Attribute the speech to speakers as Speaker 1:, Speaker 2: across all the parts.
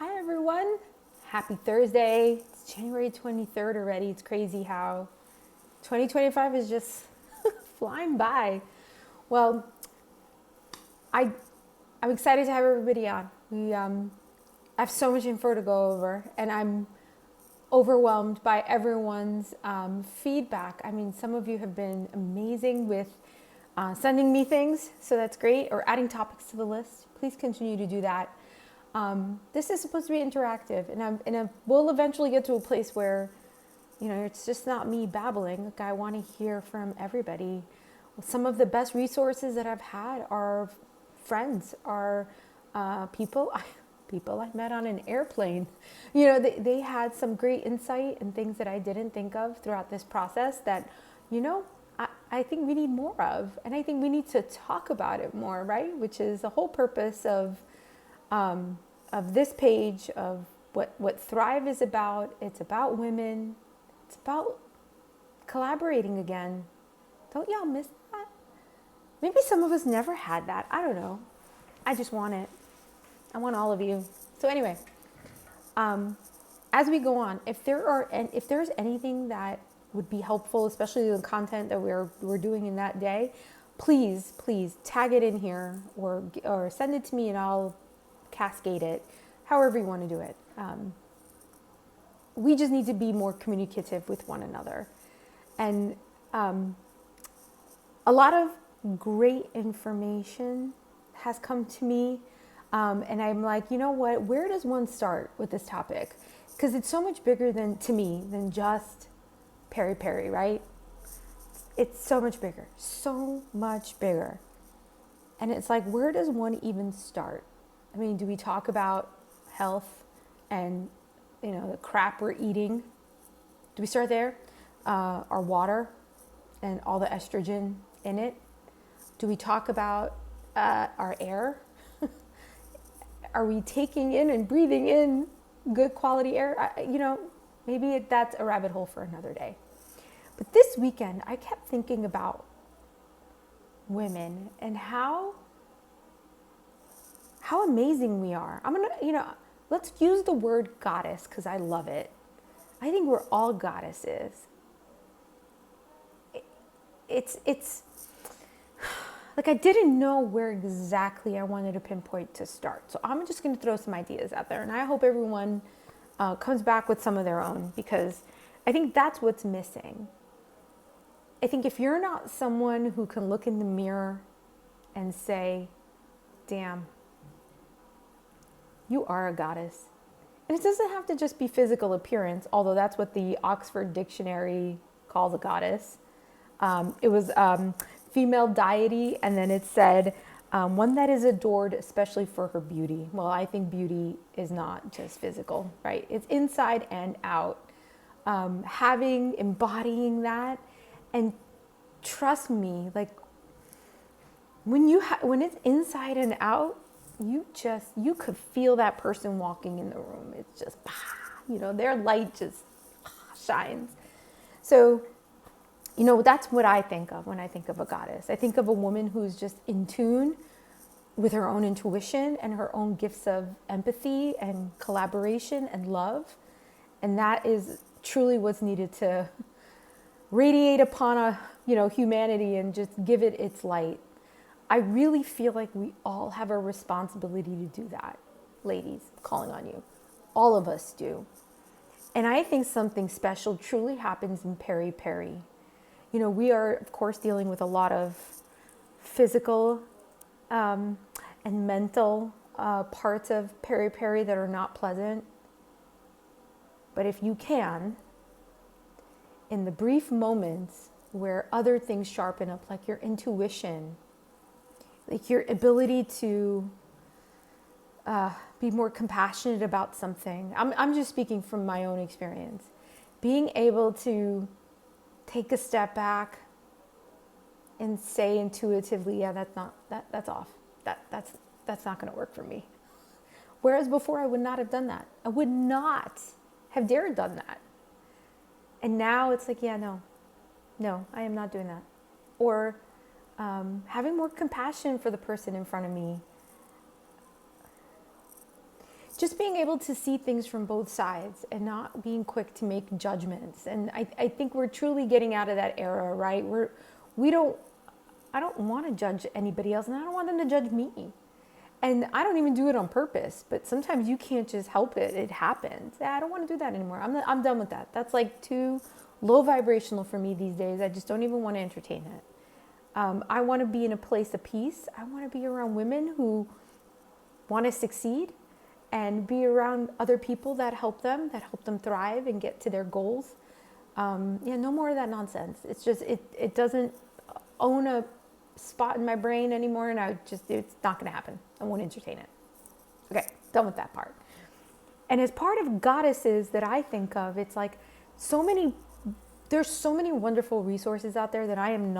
Speaker 1: Hi everyone. Happy Thursday. It's January 23rd already. It's crazy how 2025 is just flying by. Well, I, I'm excited to have everybody on. I have so much info to go over, and I'm overwhelmed by everyone's feedback. I mean, some of you have been amazing with sending me things, so that's great, or adding topics to the list. Please continue to do that. This is supposed to be interactive, and we'll eventually get to a place where, it's just not me babbling. Like, I want to hear from everybody. Some of the best resources that I've had are friends, are people I met on an airplane. They had some great insight and things that I didn't think of throughout this process that, I think we need more of, and I think we need to talk about it more, right? Which is the whole purpose of this page, of what Thrive is about. It's about women. It's about collaborating again. Don't y'all miss that? Maybe some of us never had that. I don't know. I just want it. I want all of you. So anyway, as we go on, if there's anything that would be helpful, especially the content that we're doing in that day, please tag it in here or send it to me, and I'll cascade it, however you want to do it. We just need to be more communicative with one another. And a lot of great information has come to me. And I'm like, you know what? Where does one start with this topic? Because it's so much bigger to me than just peri, right? It's so much bigger. And it's like, where does one even start? I mean, do we talk about health and, the crap we're eating? Do we start there? Our water and all the estrogen in it? Do we talk about our air? Are we taking in and breathing in good quality air? Maybe that's a rabbit hole for another day. But this weekend, I kept thinking about women and how amazing we are. Let's use the word goddess because I love it. I think we're all goddesses. It's like, I didn't know where exactly I wanted to pinpoint to start. So I'm just going to throw some ideas out there, and I hope everyone comes back with some of their own, because I think that's what's missing. I think if you're not someone who can look in the mirror and say, damn, you are a goddess. And it doesn't have to just be physical appearance, although that's what the Oxford Dictionary calls a goddess. It was female deity, and then it said one that is adored especially for her beauty. Well, I think beauty is not just physical, right? It's inside and out. Embodying that, and trust me, like, when it's inside and out, you could feel that person walking in the room. It's just, their light just shines. So, that's what I think of when I think of a goddess. I think of a woman who's just in tune with her own intuition and her own gifts of empathy and collaboration and love. And that is truly what's needed to radiate upon humanity and just give it its light. I really feel like we all have a responsibility to do that. Ladies, I'm calling on you. All of us do. And I think something special truly happens in peri. We are, of course, dealing with a lot of physical and mental parts of peri that are not pleasant. But if you can, in the brief moments where other things sharpen up, like your intuition, like your ability to be more compassionate about something. I'm just speaking from my own experience. Being able to take a step back and say intuitively, yeah, that's off. That's not going to work for me. Whereas before, I would not have done that. I would not have dared done that. And now it's like, yeah, no, I am not doing that. Or having more compassion for the person in front of me. just being able to see things from both sides and not being quick to make judgments. And I think we're truly getting out of that era, right? I don't want to judge anybody else, and I don't want them to judge me. And I don't even do it on purpose, but sometimes you can't just help it. It happens. Yeah, I don't want to do that anymore. I'm done with that. That's like too low vibrational for me these days. I just don't even want to entertain it. I want to be in a place of peace. I want to be around women who want to succeed and be around other people that help them thrive and get to their goals. No more of that nonsense. It's just, it doesn't own a spot in my brain anymore, and it's not going to happen. I won't entertain it. Okay, done with that part. And as part of goddesses that I think of, it's like there's so many wonderful resources out there that I don't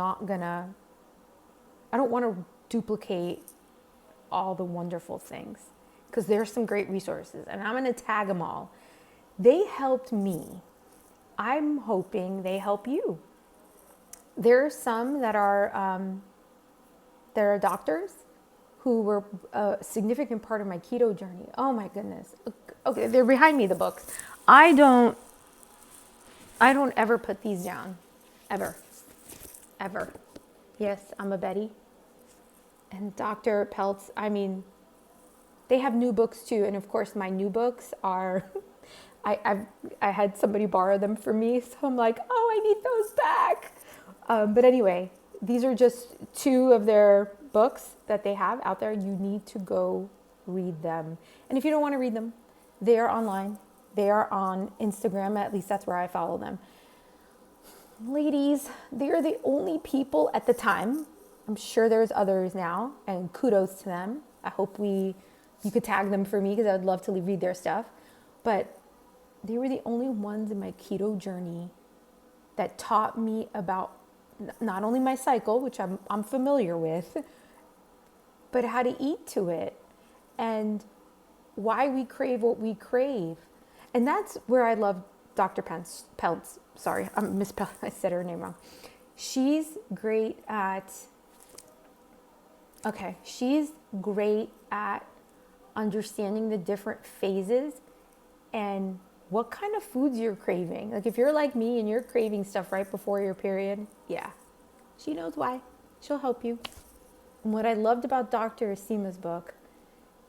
Speaker 1: want to duplicate all the wonderful things, because there's some great resources and I'm going to tag them all. They helped me. I'm hoping they help you. There are some that are doctors who were a significant part of my keto journey. Oh my goodness. Okay, they're behind me, the books. I don't ever put these down. Ever. Yes, I'm a Betty. And Dr. Pelz, they have new books too. And of course, my new books are, I had somebody borrow them for me. So I'm like, oh, I need those back. But anyway, these are just two of their books that they have out there. You need to go read them. And if you don't want to read them, they are online. They are on Instagram. At least that's where I follow them. Ladies, they are the only people at the time. I'm sure there's others now, and kudos to them. I hope you could tag them for me, because I'd love to read their stuff. But they were the only ones in my keto journey that taught me about not only my cycle, which I'm familiar with, but how to eat to it and why we crave what we crave. And that's where I love Dr. Pelz. Sorry, I said her name wrong. She's great at understanding the different phases and what kind of foods you're craving. Like if you're like me and you're craving stuff right before your period, yeah, she knows why. She'll help you. And what I loved about Dr. Estima's book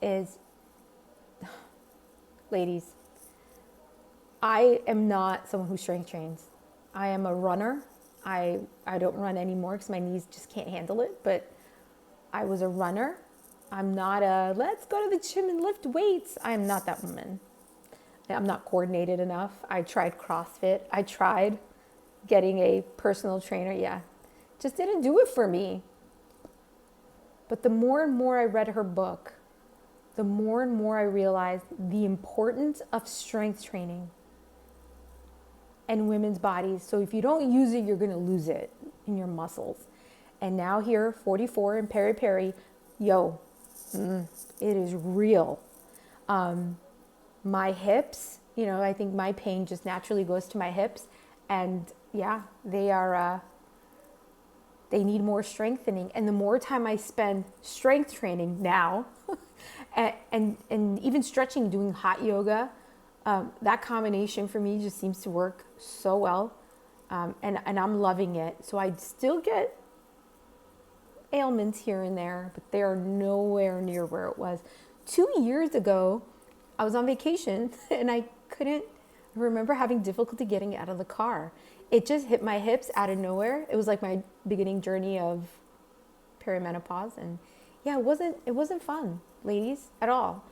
Speaker 1: is, ladies, I am not someone who strength trains. I am a runner. I don't run anymore because my knees just can't handle it, but I was a runner. I'm not let's go to the gym and lift weights. I am not that woman. I'm not coordinated enough. I tried CrossFit. I tried getting a personal trainer. Yeah, just didn't do it for me. But the more and more I read her book, the more and more I realized the importance of strength training and women's bodies. So if you don't use it, you're going to lose it in your muscles. And now here, 44 and peri, it is real. My hips, I think my pain just naturally goes to my hips. And yeah, they need more strengthening. And the more time I spend strength training now, and even stretching, doing hot yoga, that combination for me just seems to work so well. And I'm loving it. So I still get ailments here and there, but they are nowhere near where it was. 2 years ago, I was on vacation and I remember having difficulty getting out of the car. It just hit my hips out of nowhere. It was like my beginning journey of perimenopause. And yeah, it wasn't fun, ladies, at all.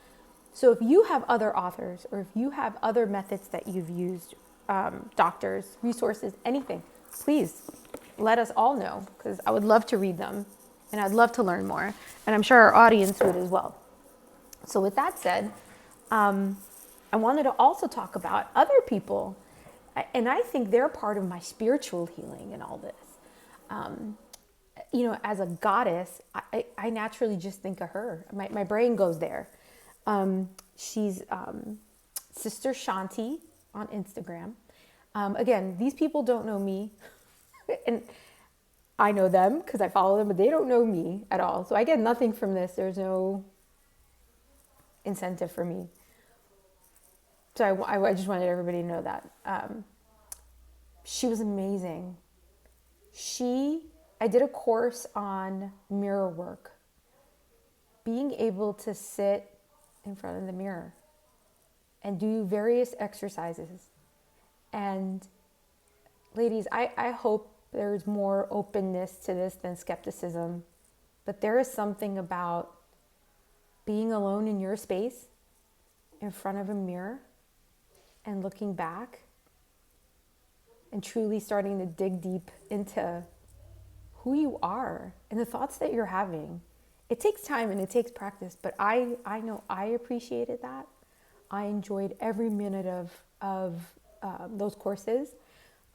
Speaker 1: So if you have other authors or if you have other methods that you've used, doctors, resources, anything, please let us all know, because I would love to read them and I'd love to learn more. And I'm sure our audience would as well. So with that said, I wanted to also talk about other people. And I think they're part of my spiritual healing in all this. As a goddess, I naturally just think of her. My brain goes there. She's Sister Shanti on Instagram. Again, these people don't know me. And I know them because I follow them, but they don't know me at all. So I get nothing from this. There's no incentive for me. So I just wanted everybody to know that. She was amazing. I did a course on mirror work, being able to sit in front of the mirror and do various exercises. And ladies, I hope there's more openness to this than skepticism, but there is something about being alone in your space in front of a mirror and looking back and truly starting to dig deep into who you are and the thoughts that you're having. It takes time and it takes practice, but I know I appreciated that. I enjoyed every minute of those courses.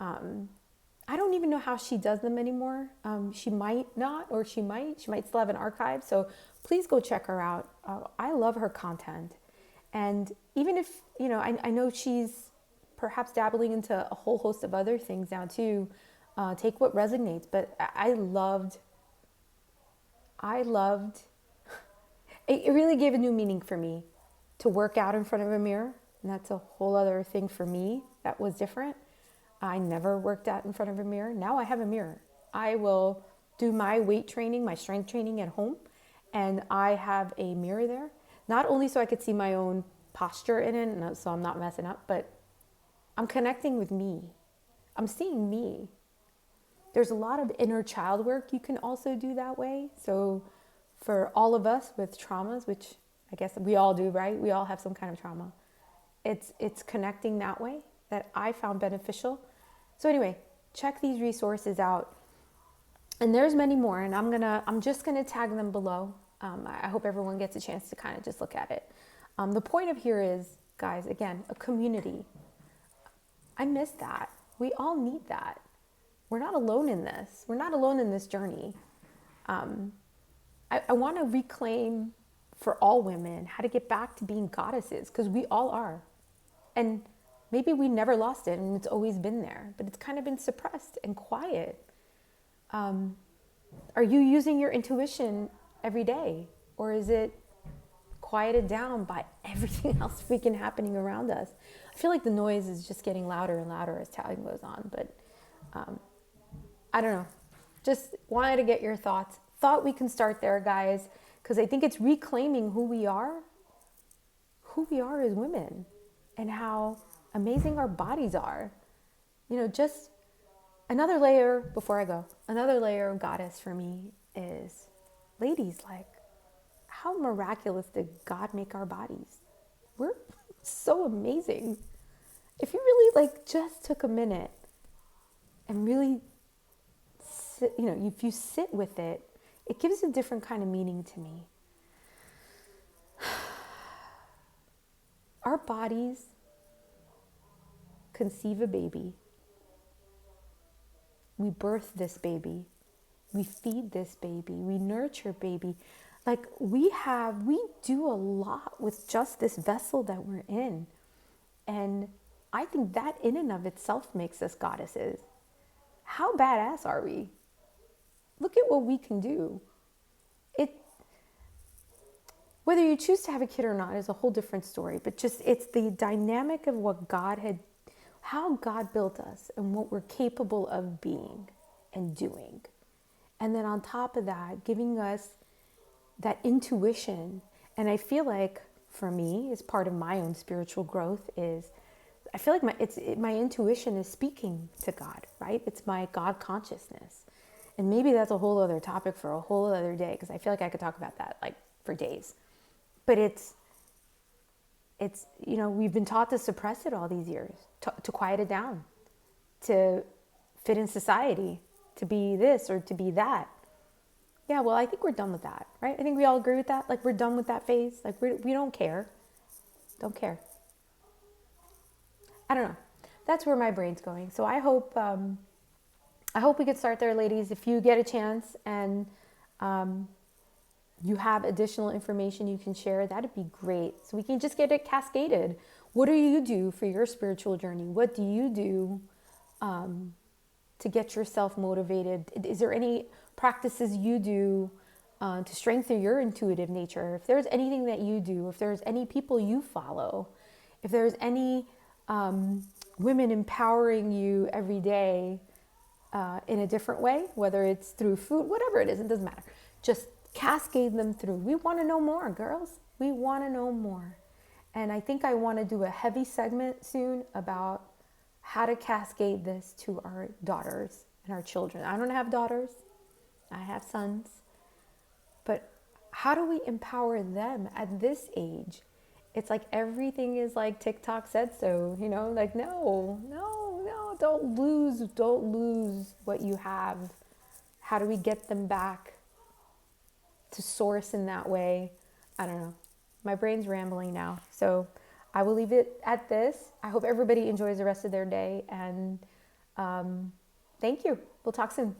Speaker 1: I don't even know how she does them anymore. She might not, or she might still have an archive. So please go check her out. I love her content. And even if, I know she's perhaps dabbling into a whole host of other things now too. Take what resonates. But I loved, it really gave a new meaning for me to work out in front of a mirror. And that's a whole other thing for me that was different. I never worked out in front of a mirror. Now I have a mirror. I will do my weight training, my strength training at home. And I have a mirror there. Not only so I could see my own posture in it, and so I'm not messing up, but I'm connecting with me. I'm seeing me. There's a lot of inner child work you can also do that way. So for all of us with traumas, which I guess we all do, right? We all have some kind of trauma. It's connecting that way that I found beneficial. So anyway, check these resources out. And there's many more, and I'm just gonna tag them below. I hope everyone gets a chance to kind of just look at it. The point of here is, guys, again, a community. I miss that. We all need that. We're not alone in this. We're not alone in this journey. I want to reclaim for all women how to get back to being goddesses, because we all are. And maybe we never lost it and it's always been there, but it's kind of been suppressed and quiet. Are you using your intuition every day, or is it quieted down by everything else freaking happening around us? I feel like the noise is just getting louder and louder as time goes on, but I don't know. Just wanted to get your thoughts. Thought we can start there, guys, because I think it's reclaiming who we are as women, and how amazing our bodies are. Just another layer before I go. Another layer of goddess for me is, ladies, like, how miraculous did God make our bodies? We're so amazing. If you really just took a minute and really sit, if you sit with it, it gives a different kind of meaning to me. Our bodies conceive a baby. We birth this baby. We feed this baby. We nurture baby. We do a lot with just this vessel that we're in. And I think that in and of itself makes us goddesses. How badass are we? Look at what we can do. Whether you choose to have a kid or not is a whole different story, but it's the dynamic of how God built us and what we're capable of being and doing. And then on top of that, giving us that intuition. And I feel like for me, as part of my own spiritual growth, is I feel like my intuition is speaking to God, right? It's my God consciousness. And maybe that's a whole other topic for a whole other day, because I feel like I could talk about that for days. But it's we've been taught to suppress it all these years, to quiet it down, to fit in society, to be this or to be that. Yeah, well, I think we're done with that, right? I think we all agree with that. We're done with that phase. We don't care. Don't care. I don't know. That's where my brain's going. So I hope we could start there, ladies. If you get a chance and you have additional information you can share, that'd be great. So we can just get it cascaded. What do you do for your spiritual journey? What do you do to get yourself motivated? Is there any practices you do to strengthen your intuitive nature? If there's anything that you do, if there's any people you follow, if there's any women empowering you every day in a different way, whether it's through food, whatever it is, it doesn't matter. Just cascade them through. We want to know more, girls. We want to know more. And I think I want to do a heavy segment soon about how to cascade this to our daughters and our children. I don't have daughters. I have sons. But how do we empower them at this age? It's like everything is like TikTok said so, you know, like no, don't lose what you have. How do we get them back to source in that way? I don't know. My brain's rambling now. So I will leave it at this. I hope everybody enjoys the rest of their day, and thank you. We'll talk soon.